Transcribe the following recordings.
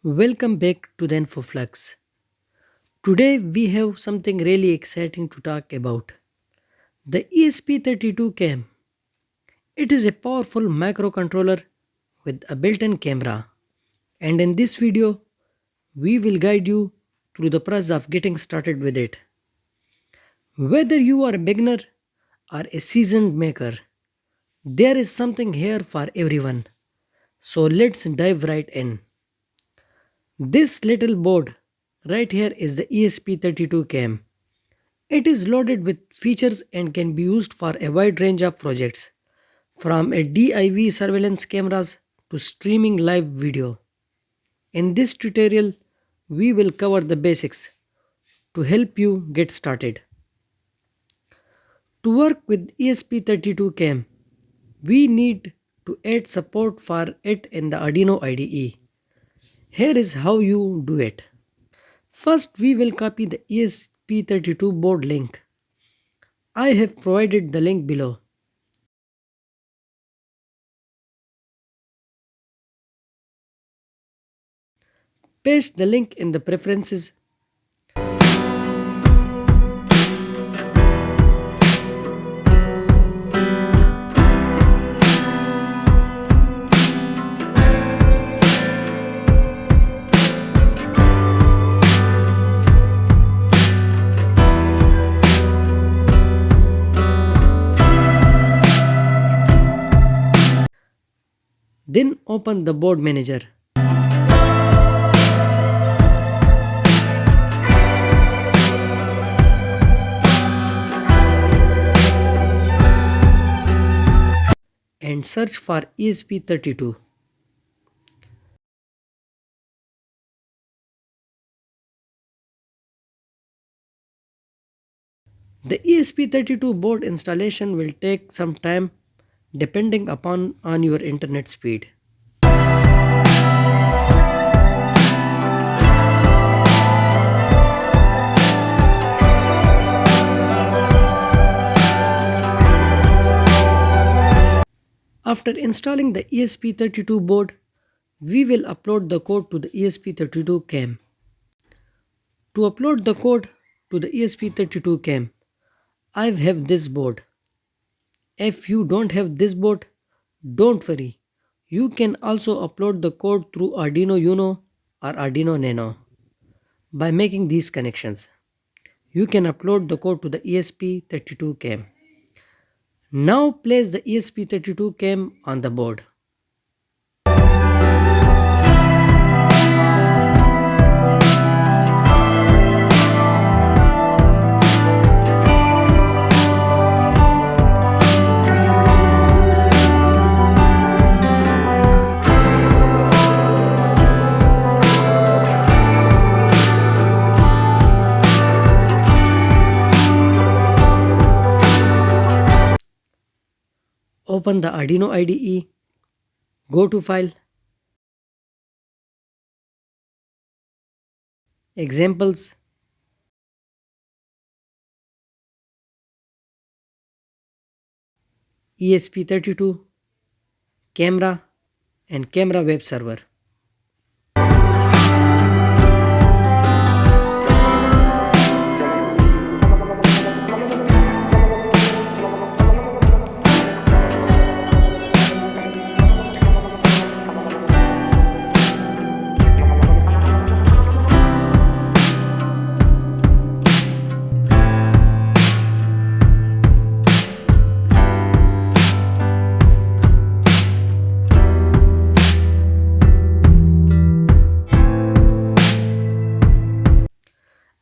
Welcome back to Theinfoflux. Today we have something really exciting to talk about. The ESP32 Cam. It is a powerful microcontroller with a built-in camera. And in this video, we will guide you through the process of getting started with it. Whether you are a beginner or a seasoned maker, there is something here for everyone. So let's dive right in. This little board right here is the ESP32 Cam. It is loaded with features and can be used for a wide range of projects, from a DIY surveillance cameras to streaming live video. In this tutorial, we will cover the basics to help you get started. To work with ESP32 Cam, we need to add support for it in the Arduino IDE. Here is how you do it. First, we will copy the ESP32 board link. I have provided the link below. Paste the link in the preferences. Then open the board manager. And search for ESP32. The ESP32 board installation will take some time depending upon your internet speed. After installing the ESP32 board, we will upload the code to the ESP32 Cam. To upload the code to the ESP32 Cam, I have this board. If you don't have this board, don't worry. You can also upload the code through Arduino Uno or Arduino Nano by making these connections. You can upload the code to the ESP32 Cam. Now place the ESP32 Cam on the board. Open the Arduino IDE, go to File, Examples, ESP32, Camera and Camera Web Server.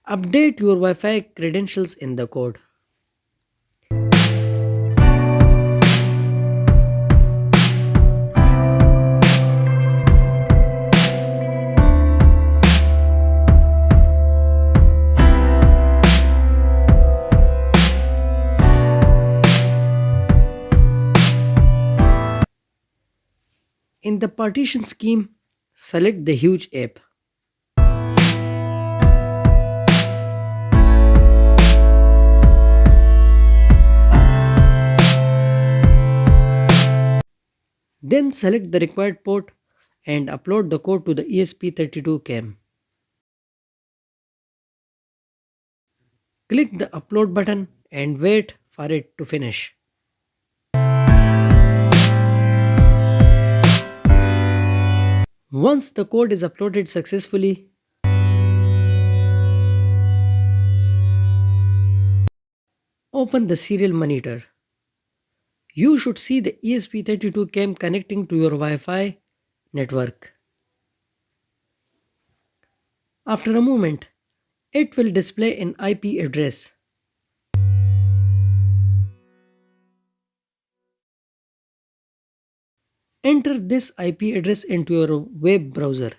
Update your Wi-Fi credentials in the code. In the partition scheme, select the huge app. Then select the required port and upload the code to the ESP32 Cam. Click the upload button and wait for it to finish. Once the code is uploaded successfully, open the serial monitor. You should see the ESP32 Cam connecting to your Wi-Fi network. After a moment, it will display an IP address. Enter this IP address into your web browser.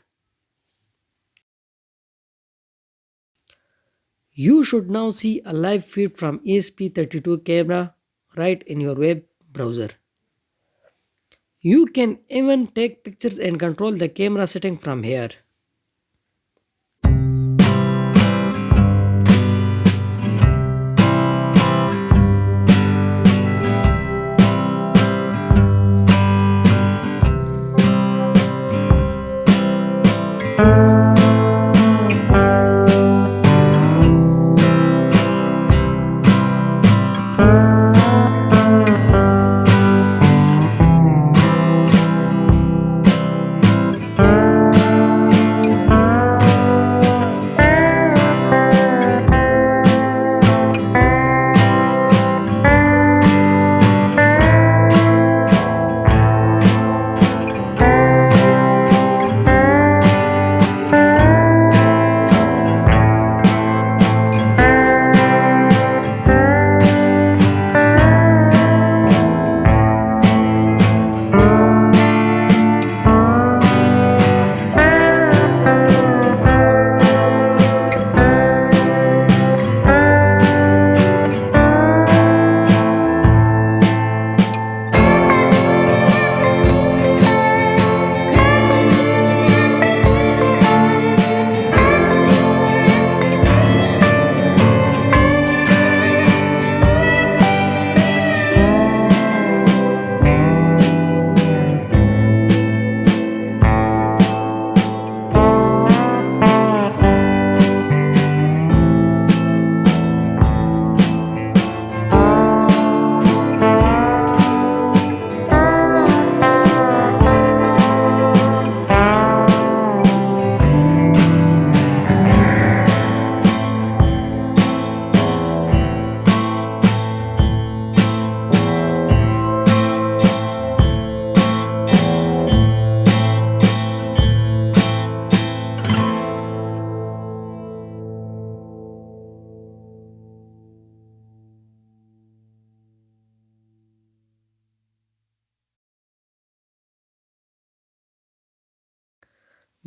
You should now see a live feed from ESP32 camera right in your web browser. You can even take pictures and control the camera setting from here.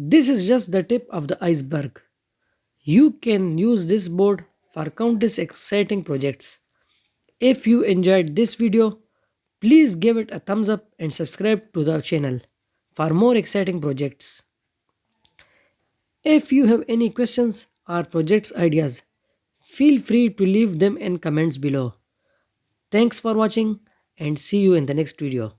This is just the tip of the iceberg. You can use this board for countless exciting projects. If you enjoyed this video, please give it a thumbs up and subscribe to the channel for more exciting projects. If you have any questions or projects ideas, feel free to leave them in comments below. Thanks for watching and see you in the next video.